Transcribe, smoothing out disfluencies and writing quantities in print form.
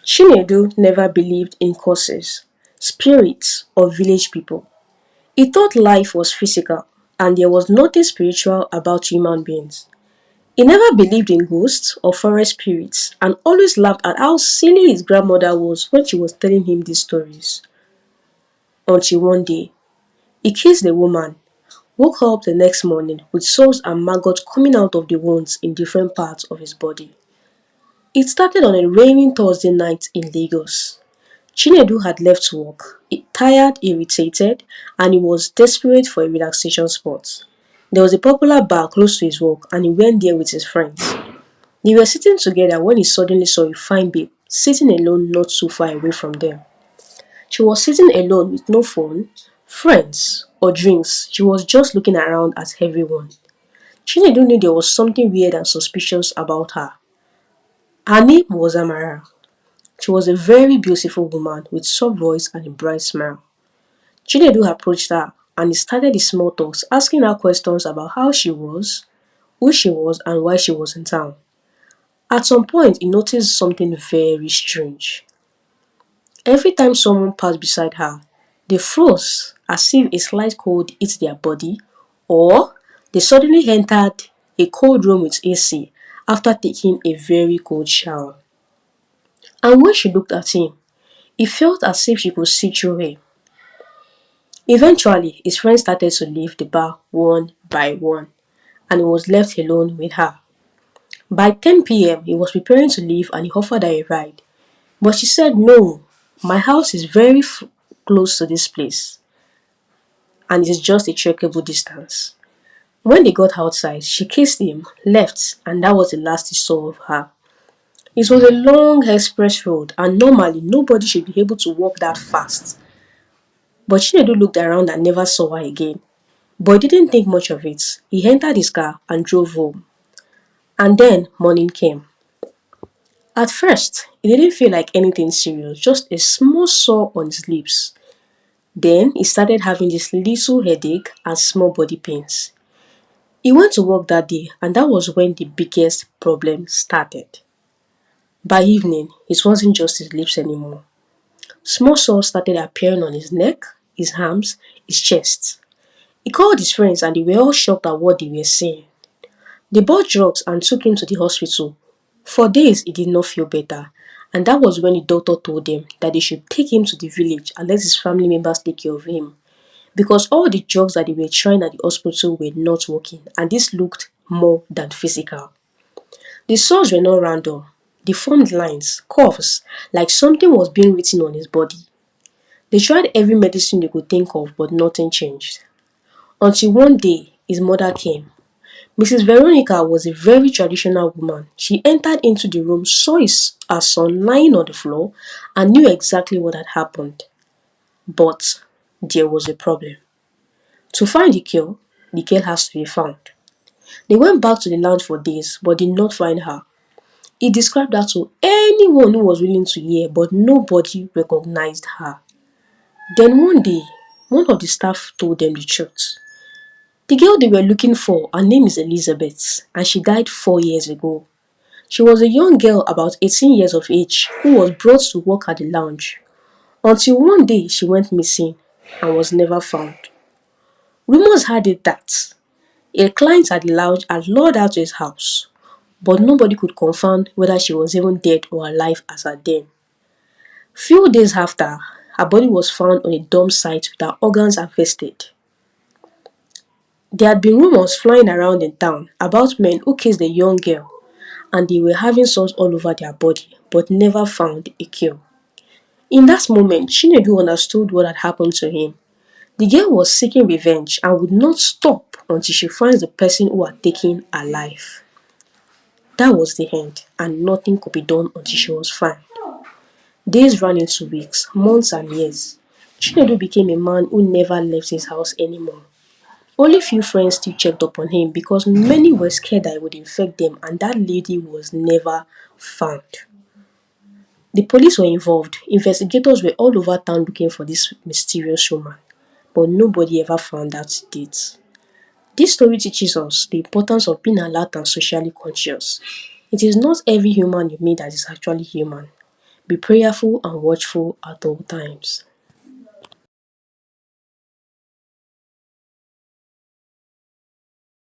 Chinedu never believed in curses, spirits, or village people. He thought life was physical and there was nothing spiritual about human beings. He never believed in ghosts or forest spirits and always laughed at how silly his grandmother was when she was telling him these stories. Until one day, he kissed the woman, woke up the next morning with sores and maggots coming out of the wounds in different parts of his body. It started on a rainy Thursday night in Lagos. Chinedu had left work, tired, irritated, and he was desperate for a relaxation spot. There was a popular bar close to his work and he went there with his friends. They were sitting together when he suddenly saw a fine babe sitting alone not too far away from them. She was sitting alone with no phone, friends, or drinks. She was just looking around at everyone. Chinedu knew there was something weird and suspicious about her. Her name was Amara. She was a very beautiful woman with soft voice and a bright smile. Chinedu approached her and he started the small talks, asking her questions about how she was, who she was, and why she was in town. At some point, he noticed something very strange. Every time someone passed beside her, they froze as if a slight cold hit their body, or they suddenly entered a cold room with AC after taking a very cold shower. And when she looked at him, it felt as if she could see through him. Eventually, his friends started to leave the bar one by one, and he was left alone with her. By 10 p.m., he was preparing to leave and he offered her a ride. But she said, "No, my house is very close to this place, and it is just a trekkable distance." When they got outside, she kissed him, left, and that was the last he saw of her. It was a long express road, and normally nobody should be able to walk that fast. But Chinedu looked around and never saw her again. But he didn't think much of it. He entered his car and drove home. And then morning came. At first, he didn't feel like anything serious, just a small sore on his lips. Then he started having this little headache and small body pains. He went to work that day and that was when the biggest problem started. By evening, it wasn't just his lips anymore. Small sores started appearing on his neck, his arms, his chest. He called his friends and they were all shocked at what they were seeing. They bought drugs and took him to the hospital. For days he did not feel better, and that was when the doctor told them that they should take him to the village and let his family members take care of him. Because all the drugs that they were trying at the hospital were not working, and this looked more than physical. The sores were not random. They formed lines, curves, like something was being written on his body. They tried every medicine they could think of, but nothing changed. Until one day, his mother came. Mrs. Veronica was a very traditional woman. She entered into the room, saw her son lying on the floor, and knew exactly what had happened. But there was a problem. To find the girl has to be found. They went back to the lounge for days, but did not find her. He described her to anyone who was willing to hear, but nobody recognized her. Then one day, one of the staff told them the truth. The girl they were looking for, her name is Elizabeth, and she died 4 years ago. She was a young girl about 18 years of age who was brought to work at the lounge until one day she went missing and was never found. Rumors had it that a client at the lounge had lured her to his house, but nobody could confirm whether she was even dead or alive as at then. Few days after, her body was found on a dump site with her organs harvested. There had been rumors flying around in town about men who kissed the young girl and they were having sores all over their body but never found a cure. In that moment, Chinedu understood what had happened to him. The girl was seeking revenge and would not stop until she finds the person who had taken her life. That was the end, and nothing could be done until she was found. Days ran into weeks, months and years. Chinedu became a man who never left his house anymore. Only few friends still checked up on him because many were scared that it would infect them and that lady was never found. The police were involved. Investigators were all over town looking for this mysterious woman, but nobody ever found out to date. This story teaches us the importance of being alert and socially conscious. It is not every human you meet that is actually human. Be prayerful and watchful at all times.